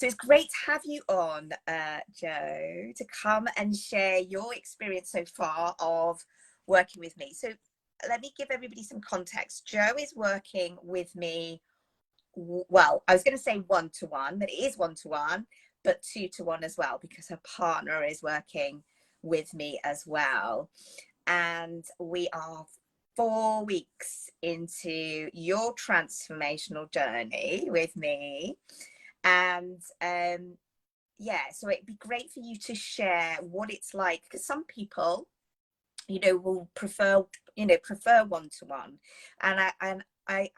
So it's great to have you on, Jo, to come and share your experience so far of working with me. So let me give everybody some context. Jo is working with me, well, I was going to say one-to-one, but it is one-to-one, but two-to-one as well, because her partner is working with me as well. And we are 4 weeks into your transformational journey with me. And yeah, so it'd be great for you to share what it's like, because some people, you know, will prefer one-to-one. And I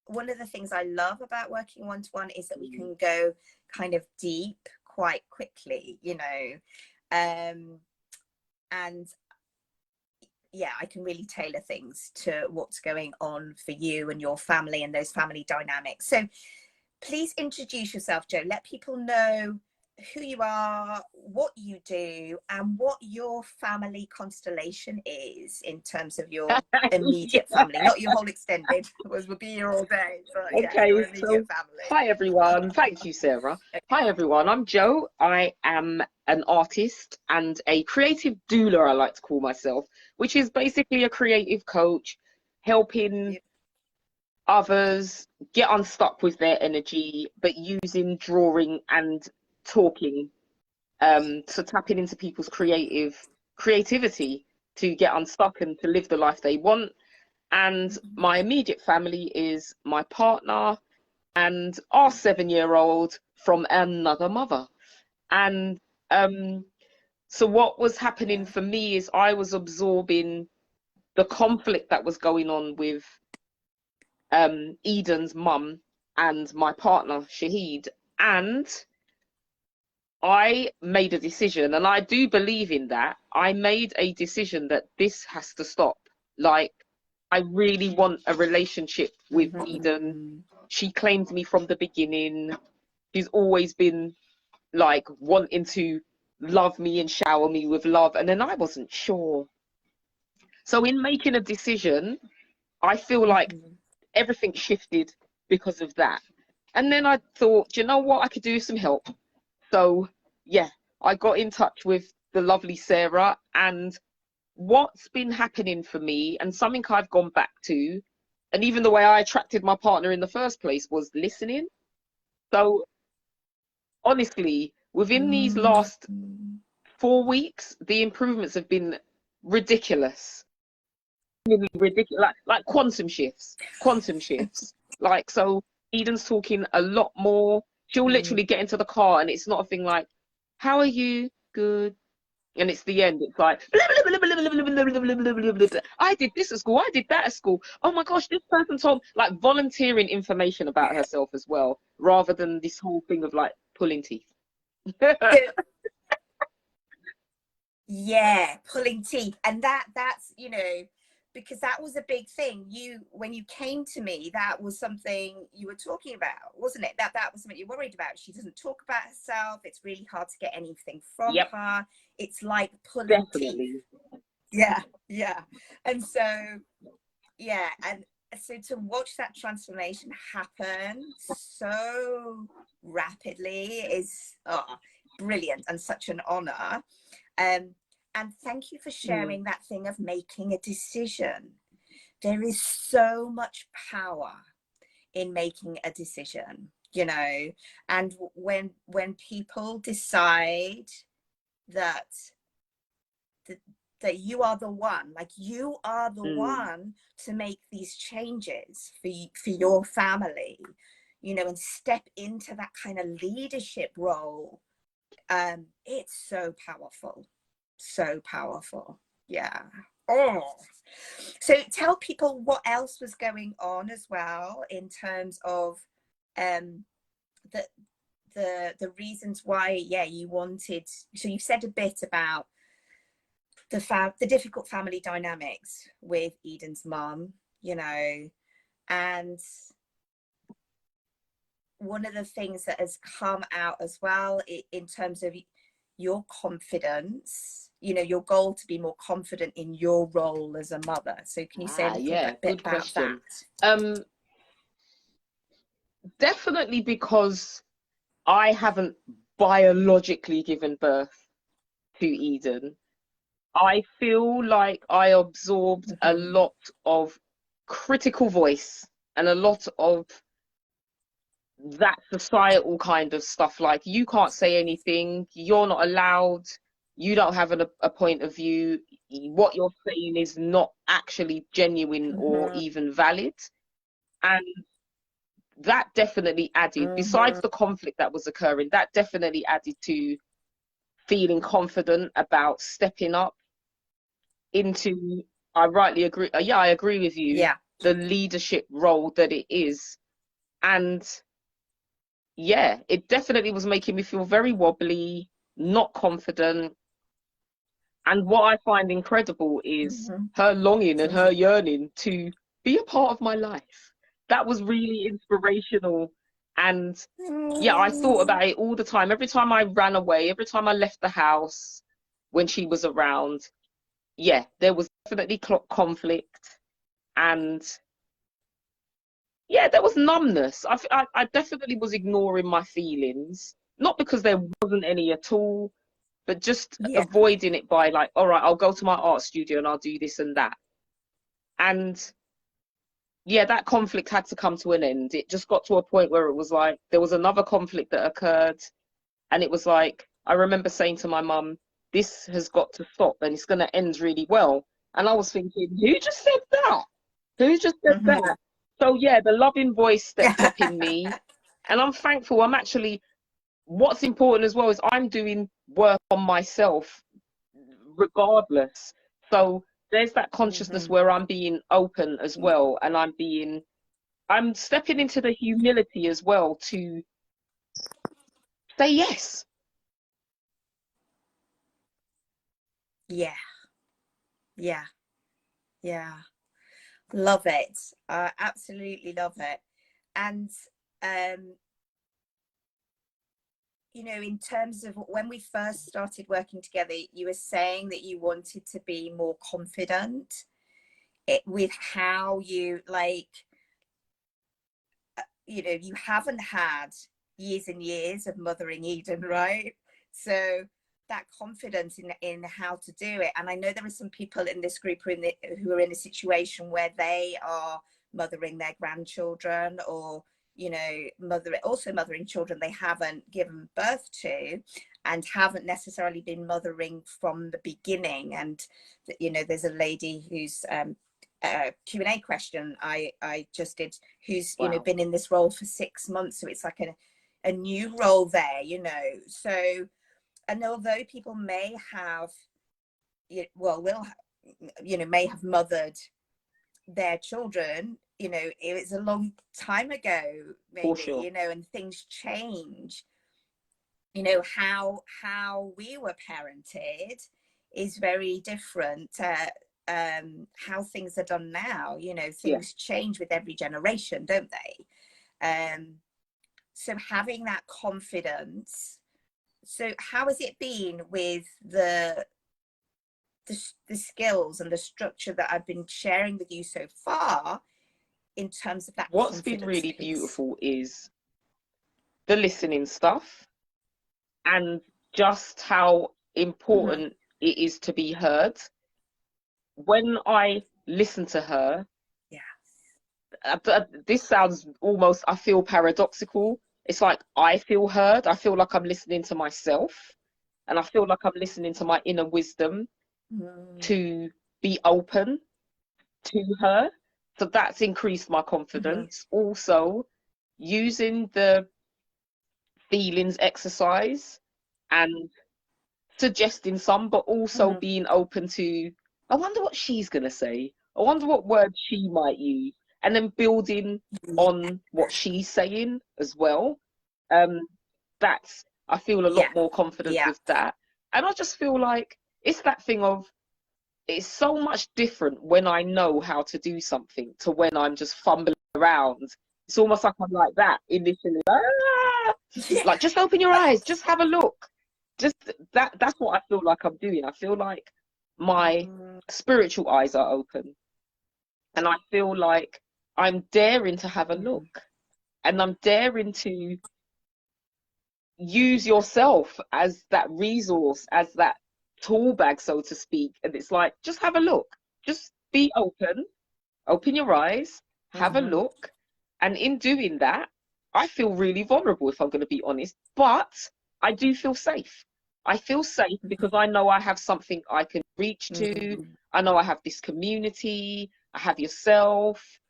one of the things I love about working one-to-one is that we can go kind of deep quite quickly, you know, and yeah, I can really tailor things to what's going on for you and your family and those family dynamics. So please introduce yourself, Jo. Let people know who you are, what you do, and what your family constellation is in terms of your immediate family, not your whole extended, because we'll be here all day. But yeah, Okay, your immediate so family. hi everyone. Thank you, Sarah. Hi everyone. I'm Jo. I am an artist and a creative doula, I like to call myself, which is basically a creative coach helping others get unstuck with their energy, but using drawing and talking, so tapping into people's creativity to get unstuck and to live the life they want. And my immediate family is my partner and our 7-year-old from another mother. And so what was happening for me is I was absorbing the conflict that was going on with Eden's mum and my partner Shahid, and I made a decision, and I do believe in that. I made a decision that this has to stop. Like, I really want a relationship with Eden. She claimed me from the beginning. She's always been like wanting to love me and shower me with love, and then I wasn't sure. So in making a decision, I feel like everything shifted because of that. And then I thought, you know what, I could do some help. So yeah, I got in touch with the lovely Sarah, and what's been happening for me, and something I've gone back to, and even the way I attracted my partner in the first place, was listening. So honestly, within these last 4 weeks, the improvements have been ridiculous. Ridiculous, like quantum shifts. Like, so Eden's talking a lot more. She'll literally get into the car and it's not a thing like, how are you? Good. And it's the end. It's like, I did this at school, I did that at school. Oh my gosh, this person told, like, volunteering information about herself as well, rather than this whole thing of like pulling teeth. Yeah, pulling teeth. And that's, you know, because that was a big thing. When you came to me, that was something you were talking about, wasn't it? That was something you're worried about. She doesn't talk about herself. It's really hard to get anything from her. It's like pulling teeth. Yeah. And so, yeah, and so to watch that transformation happen so rapidly is brilliant and such an honor. And thank you for sharing that thing of making a decision. There is so much power in making a decision, you know, and when people decide that that you are the one, like you are the one to make these changes for your family, you know, and step into that kind of leadership role, it's so powerful. So powerful. Yeah. So tell people what else was going on as well in terms of the reasons why you wanted. So you said a bit about the difficult family dynamics with Eden's mum, you know, and one of the things that has come out as well in terms of your confidence, you know, your goal to be more confident in your role as a mother. So can you say a little bit about that? Definitely, because I haven't biologically given birth to Eden. I feel like I absorbed a Mhm. lot of critical voice and a lot of that societal kind of stuff. Like, you can't say anything, you're not allowed, you don't have a point of view, what you're saying is not actually genuine or Mhm. even valid. And that definitely added, besides Mhm. the conflict that was occurring, that definitely added to feeling confident about stepping up into, I rightly agree, yeah, I agree with you, Yeah. the leadership role that it is. And yeah, it definitely was making me feel very wobbly, not confident. And what I find incredible is Mhm. her longing and Mhm. her yearning to be a part of my life. That was really inspirational. And yeah, I thought Mm. about it all the time. Every time I ran away, every time I left the house when she was around, yeah, there was definitely conflict. And yeah, there was numbness. I definitely was ignoring my feelings, not because there wasn't any at all, but just Yeah. avoiding it by like, all right, I'll go to my art studio and I'll do this and that. And yeah, that conflict had to come to an end. It just got to a point where it was like there was another conflict that occurred, and it was like I remember saying to my mum, "This has got to stop, and it's going to end really well." And I was thinking, who just said that? Who just said Mhm. that? So yeah, the loving voice stepped up in me, and I'm thankful. I'm actually, what's important as well is I'm doing work on myself regardless. So there's that consciousness Mhm. where I'm being open as well, and I'm stepping into the humility as well to say yes. Yeah. Yeah. Yeah. Love it. Absolutely love it. And um, in terms of when we first started working together, you were saying that you wanted to be more confident with how you you haven't had years and years of mothering Eden, right? So that confidence in how to do it. And I know there are some people in this group who are in a situation where they are mothering their grandchildren, or mothering children they haven't given birth to, and haven't necessarily been mothering from the beginning. And there's a lady who's Q&A question I just did, who's Wow. been in this role for 6 months, so it's like a new role there. So, and although people may have will may have mothered their children, it was a long time ago, For maybe, sure. and things change. How we were parented is very different. How things are done now, Yeah. things change with every generation, don't they? So having that confidence. So how has it been with the skills and the structure that I've been sharing with you so far, in terms of that What's been confidence really piece? beautiful is the listening stuff, and just how Mm-hmm. important it is to be heard. When I listen to her, Yeah. this sounds almost, I feel paradoxical. It's like I feel heard. I feel like I'm listening to myself, and I feel like I'm listening to my inner wisdom Mm-hmm. to be open to her. So that's increased my confidence. Also, using the feelings exercise and suggesting some, but also Mm-hmm. being open to, I wonder what she's going to say. I wonder what words she might use. And then building on what she's saying as well. Um, I feel a Yeah. lot more confident Yeah. with that. And I just feel like it's that thing of, it's so much different when I know how to do something to when I'm just fumbling around. It's almost like I'm like that initially. Ah! Yeah. Like, just open your eyes, just have a look. Just that's what I feel like I'm doing. I feel like my Mm-hmm. spiritual eyes are open, and I feel like I'm daring to have a look, and I'm daring to use yourself as that resource, as that tool bag, so to speak. And it's like, just have a look, just be open, open your eyes, have a Mhm. look. And in doing that, I feel really vulnerable, if I'm going to be honest, but I do feel safe. I feel safe because I know I have something I can reach to. Mhm. I know I have this community. I have yourself.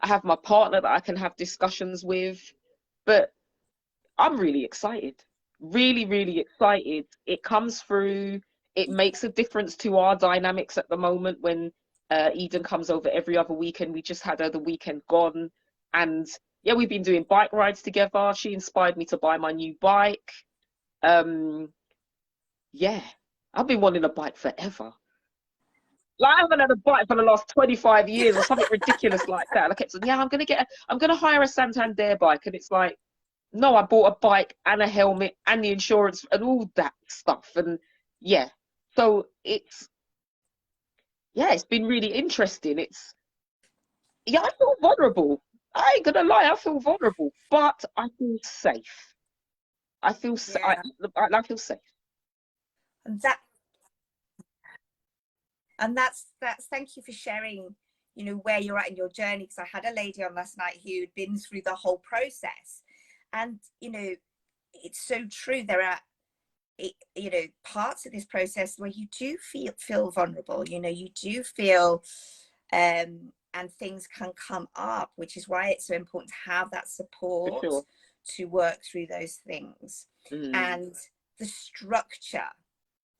I have my partner that I can have discussions with. But I'm really excited. Really, really excited. It comes through. It makes a difference to our dynamics at the moment when Eden comes over every other weekend. We just had her the weekend gone. And yeah, we've been doing bike rides together. She inspired me to buy my new bike. Um, yeah, I've been wanting a bike forever. Like I haven't had a bike for the last 25 years or something ridiculous like that. And I kept saying, yeah, I'm gonna hire a Santander bike. And it's like, no, I bought a bike and a helmet and the insurance and all that stuff. And yeah, so it's been really interesting. Yeah, I feel vulnerable. I ain't gonna lie, I feel vulnerable, but I feel safe. I feel, Yeah. I feel safe. And that and that's thank you for sharing, you know, where you're at in your journey, because I had a lady on last night who'd been through the whole process. And you know, it's so true. There are, you know, parts of this process where you do feel vulnerable, you know, you do feel and things can come up, which is why it's so important to have that For support sure. to work through those things. Mm. And the structure,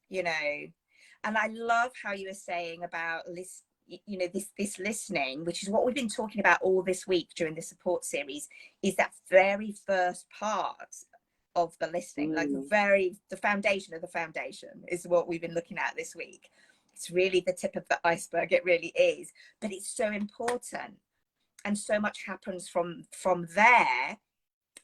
you know, and I love how you were saying about you know, this listening, which is what we've been talking about all this week during the support series, is that very first part of the listening, like Mm. the foundation of the foundation is what we've been looking at this week. It's really the tip of the iceberg, it really is, but it's so important. And so much happens from there.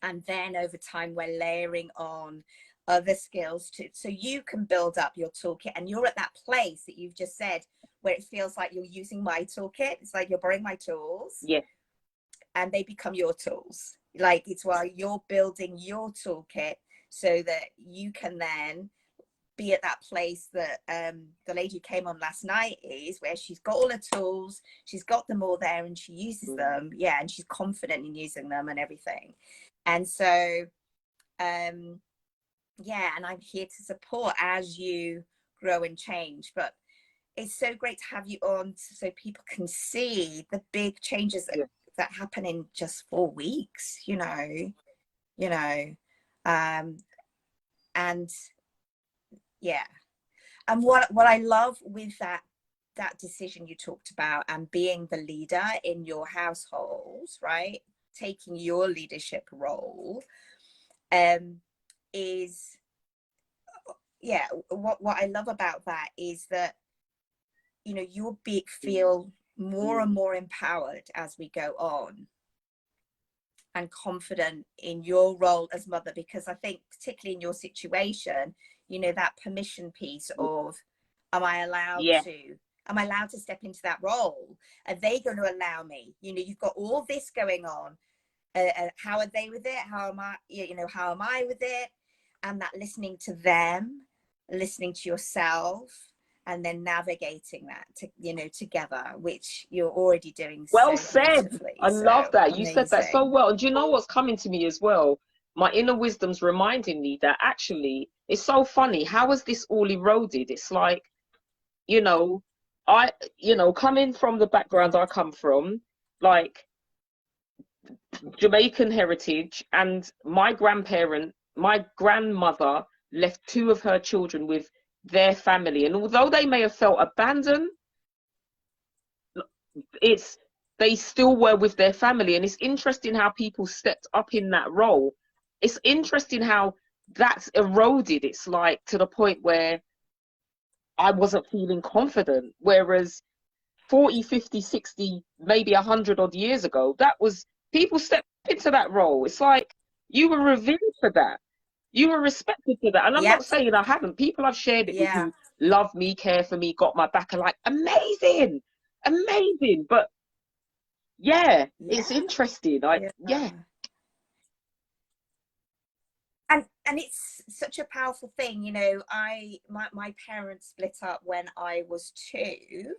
And then over time we're layering on other skills too, so you can build up your toolkit. And you're at that place that you've just said where it feels like you're using my toolkit. It's like you're borrowing my tools Yeah. and they become your tools. Like it's while you're building your toolkit so that you can then be at that place that the lady who came on last night is, where she's got all her tools, she's got them all there and she uses them, yeah, and she's confident in using them and everything. And so yeah, and I'm here to support as you grow and change. But it's so great to have you on so people can see the big changes Yeah. that happen in just 4 weeks, you know, um, and yeah. And what I love with that decision you talked about and being the leader in your household, right? Taking your leadership role, is, yeah, what I love about that is that, you know, you'll feel more and more empowered as we go on and confident in your role as mother, because I think particularly in your situation, you know, that permission piece of, am I allowed Yeah. to am I allowed to step into that role? Are they going to allow me? You know, you've got all this going on. How are they with it? How am I, you know, how am I with it? And that listening to them, listening to yourself, and then navigating that you know, together, which you're already doing Well so said. beautifully. I love So that. You said that so amazing. well. And do you know what's coming to me as well? My inner wisdom's reminding me that actually it's so funny. How has this all eroded? It's like, you know, I, coming from the background I come from, like Jamaican heritage, and my grandmother left two of her children with their family. And although they may have felt abandoned, it's they still were with their family. And it's interesting how people stepped up in that role. It's interesting how that's eroded. It's like to the point where I wasn't feeling confident, whereas 40, 50, 60, maybe 100 odd years ago, that was, people stepped into that role. It's like you were revered for that, you were respected for that. And I'm Yep. not saying I haven't. People I've shared it with Yeah. who love me, care for me, got my back, are like, amazing, amazing. But yeah, Yeah. it's interesting. Yeah. Yeah. And and it's such a powerful thing, you know. My parents split up when I was 2,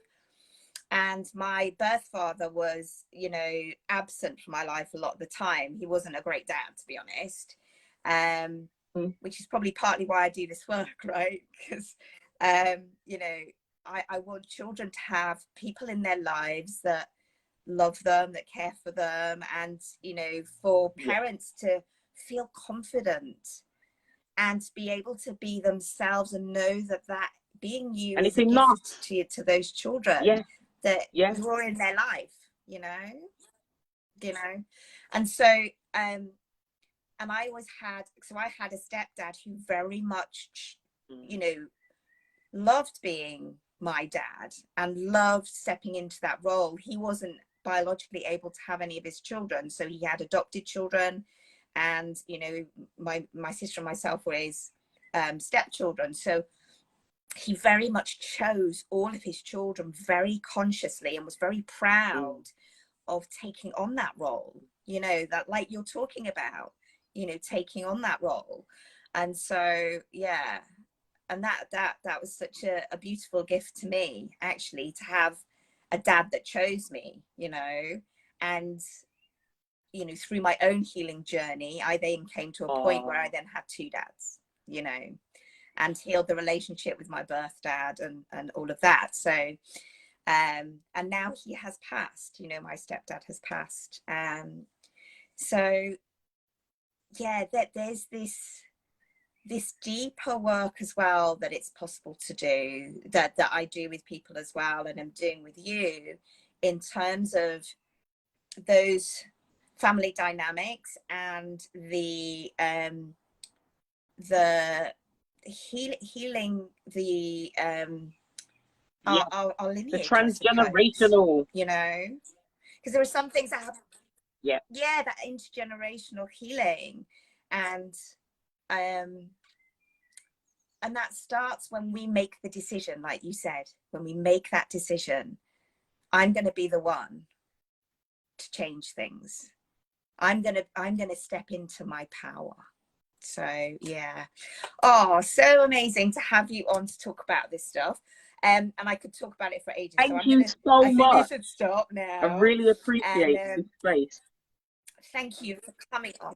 and my birth father was, you know, absent from my life a lot of the time. He wasn't a great dad, to be honest. Which is probably partly why I do this work, right? Because you know, I want children to have people in their lives that love them, that care for them, and, you know, for parents to feel confident and to be able to be themselves and know that being you And is it's a enough. gift to those children, that you're in their life, you know. And so and I always had, so I had a stepdad who very much, you know, loved being my dad and loved stepping into that role. He wasn't biologically able to have any of his children, so he had adopted children, and, you know, my sister and myself were his stepchildren. So he very much chose all of his children very consciously and was very proud of taking on that role, you know, that, like you're talking about, you know, taking on that role. And so yeah, and that was such a beautiful gift to me, actually, to have a dad that chose me, you know. And, you know, through my own healing journey, I then came to a point where I then had 2 dads, you know, and healed the relationship with my birth dad and all of that. So and now he has passed, you know, my stepdad has passed. So yeah, that there's this deeper work as well that it's possible to do, that I do with people as well, and I'm doing with you, in terms of those family dynamics and the healing the our lineage, the transgenerational, you know, because there are some things that have that intergenerational healing, and that starts when we make the decision, like you said, when we make that decision, I'm going to be the one to change things. I'm going to step into my power. So yeah. Oh, so amazing to have you on to talk about this stuff. And I could talk about it for ages. Thank you so much. I should stop now. I really appreciate this space. Thank you for coming on.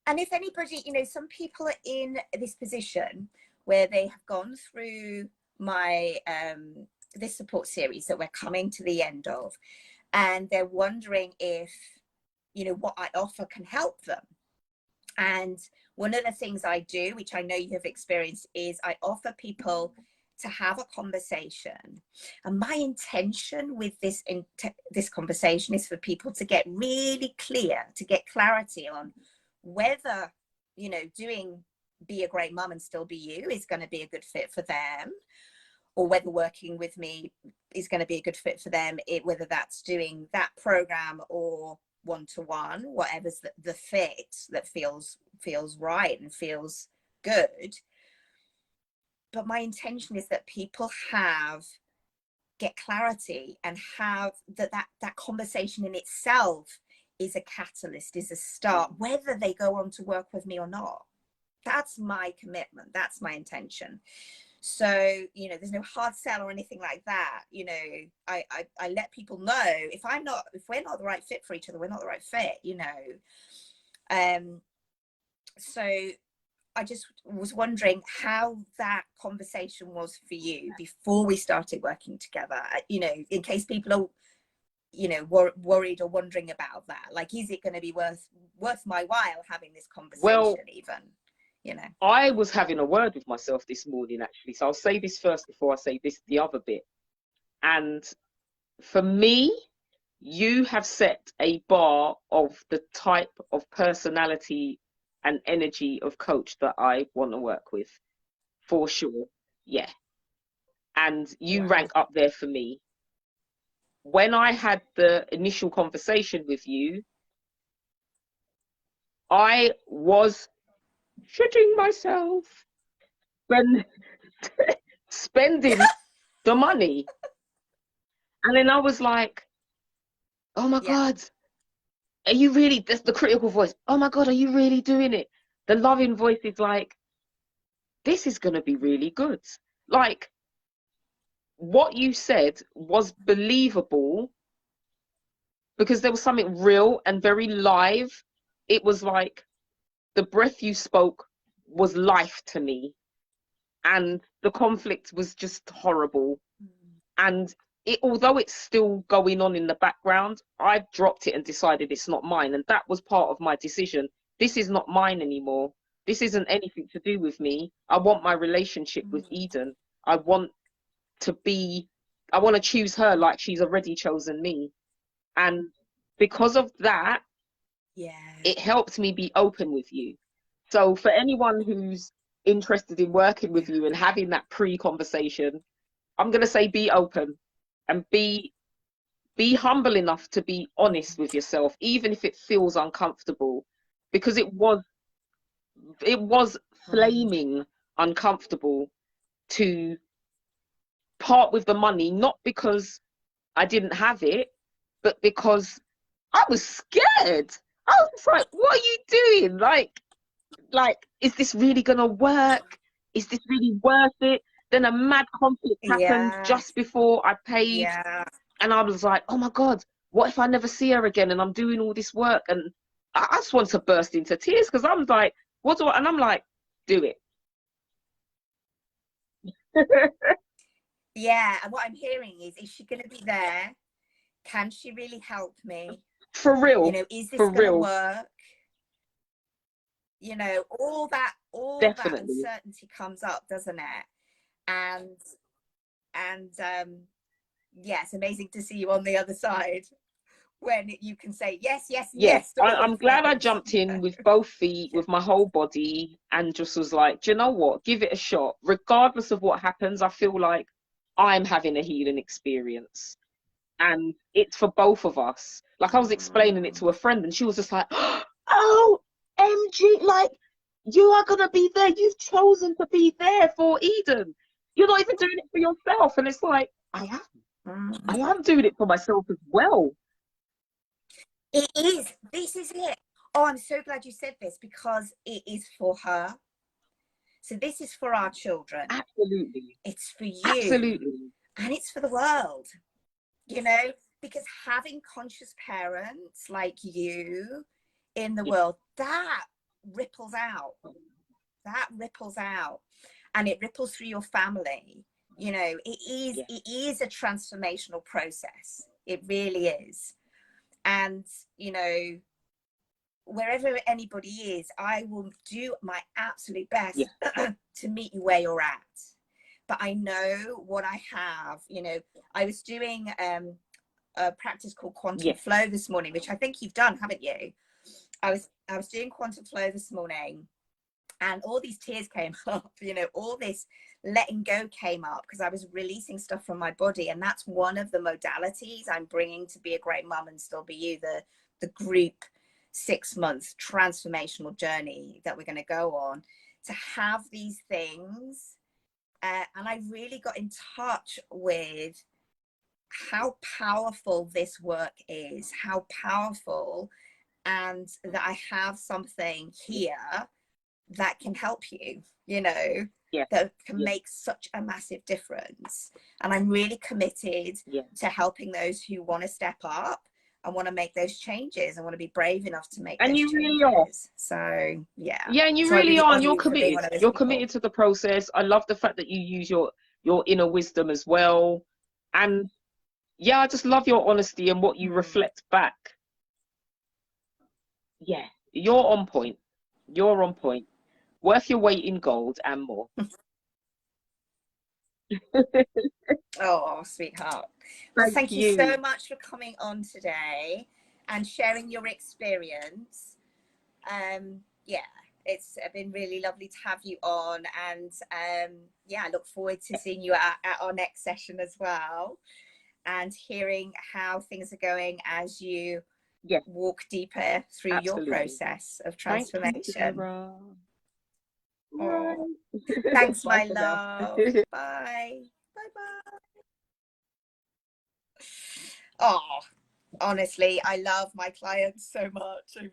And if anybody, you know, some people are in this position where they have gone through my this support series that we're coming to the end of, and they're wondering if, you know, what I offer can help them. And one of the things I do, which I know you have experienced, is I offer people to have a conversation. And my intention with this conversation is for people to get really clear, to get clarity on whether, you know, doing Be a Great Mum and Still Be You is going to be a good fit for them, or whether working with me is going to be a good fit for them, whether that's doing that program or one-to-one, whatever's the fit that feels right and feels good. But my intention is that people get clarity, and have that conversation in itself is a catalyst, is a start, whether they go on to work with me or not. That's my commitment, that's my intention. So, you know, there's no hard sell or anything like that. You know, I let people know if we're not the right fit for each other, we're not the right fit, you know. So I just was wondering how that conversation was for you before we started working together, you know, in case people are, you know, worried or wondering about that. Like, is it going to be worth my while having this conversation, even? You know, I was having a word with myself this morning, actually. So I'll say this first before I say the other bit. And for me, you have set a bar of the type of personality and energy of coach that I want to work with, for sure. Yeah. And you rank up there for me. When I had the initial conversation with you, I was shitting myself when spending the money. And then I was like, oh my God, are you really, that's the critical voice. Oh my God, are you really doing it? the loving voice is like, this is going to be really good. Like, what you said was believable because there was something real and very live. It was like the breath you spoke was life to me, and the conflict was just horrible. And although it's still going on in the background, I've dropped it and decided it's not mine. And that was part of my decision. This is not mine anymore. This isn't anything to do with me. I want my relationship with Eden. I want to choose her like she's already chosen me. And because of that, it helped me be open with you. So for anyone who's interested in working with you and having that pre-conversation, I'm going to say be open and be humble enough to be honest with yourself, even if it feels uncomfortable, because it was flaming uncomfortable to part with the money, not because I didn't have it, but because I was scared. I was just like, what are you doing? Like, is this really gonna work? Is this really worth it? Then a mad conflict happened just before I paid. And I was like, oh my God, what if I never see her again and I'm doing all this work? And I just want to burst into tears because I'm like, what do I? And I'm like, do it. Yeah, and what I'm hearing is she going to be there? Can she really help me? For real. You know, is this going to work? You know, all that uncertainty comes up, doesn't it? And yeah, it's amazing to see you on the other side when you can say yes, yes, yes. I'm glad I jumped in with both feet, with my whole body, and just was like, do you know what? Give it a shot. Regardless of what happens, I feel like I'm having a healing experience. And it's for both of us. Like, I was explaining it to a friend and she was just like, oh, MG, like, you are going to be there. You've chosen to be there for Eden. You're not even doing it for yourself. And it's like, I am doing it for myself as well. It is. This is it. Oh, I'm so glad you said this because it is for her. So this is for our children. Absolutely. It's for you. Absolutely. And it's for the world. You know, because having conscious parents like you in the world, that ripples out. That ripples out. And it ripples through your family. You know, it is a transformational process. It really is. And, you know, wherever anybody is, I will do my absolute best to meet you where you're at. But I know what I have. You know, I was doing a practice called Quantum Flow this morning, which I think you've done, haven't you? I was doing Quantum Flow this morning, and all these tears came up. You know, all this letting go came up because I was releasing stuff from my body, and that's one of the modalities I'm bringing to Be a Great Mum and Still Be You, the group 6-month transformational journey that we're going to go on, to have these things. And I really got in touch with how powerful this work is, how powerful, and that I have something here that can help you, you know, that can make such a massive difference. And I'm really committed to helping those who want to step up and want to make those changes and want to be brave enough to make those changes. Really are. So yeah, and you really are, and you're committed. You're committed to the process. I love the fact that you use your inner wisdom as well. And yeah, I just love your honesty and what you reflect back. Yeah, you're on point. You're on point. Worth your weight in gold and more. Oh, sweetheart. Well, thank you so much for coming on today and sharing your experience. Yeah, it's been really lovely to have you on, and yeah, I look forward to seeing you at our next session as well, and hearing how things are going as you walk deeper through your process of transformation. Oh, thanks, my love. Bye. Bye-bye. Oh, honestly, I love my clients so much.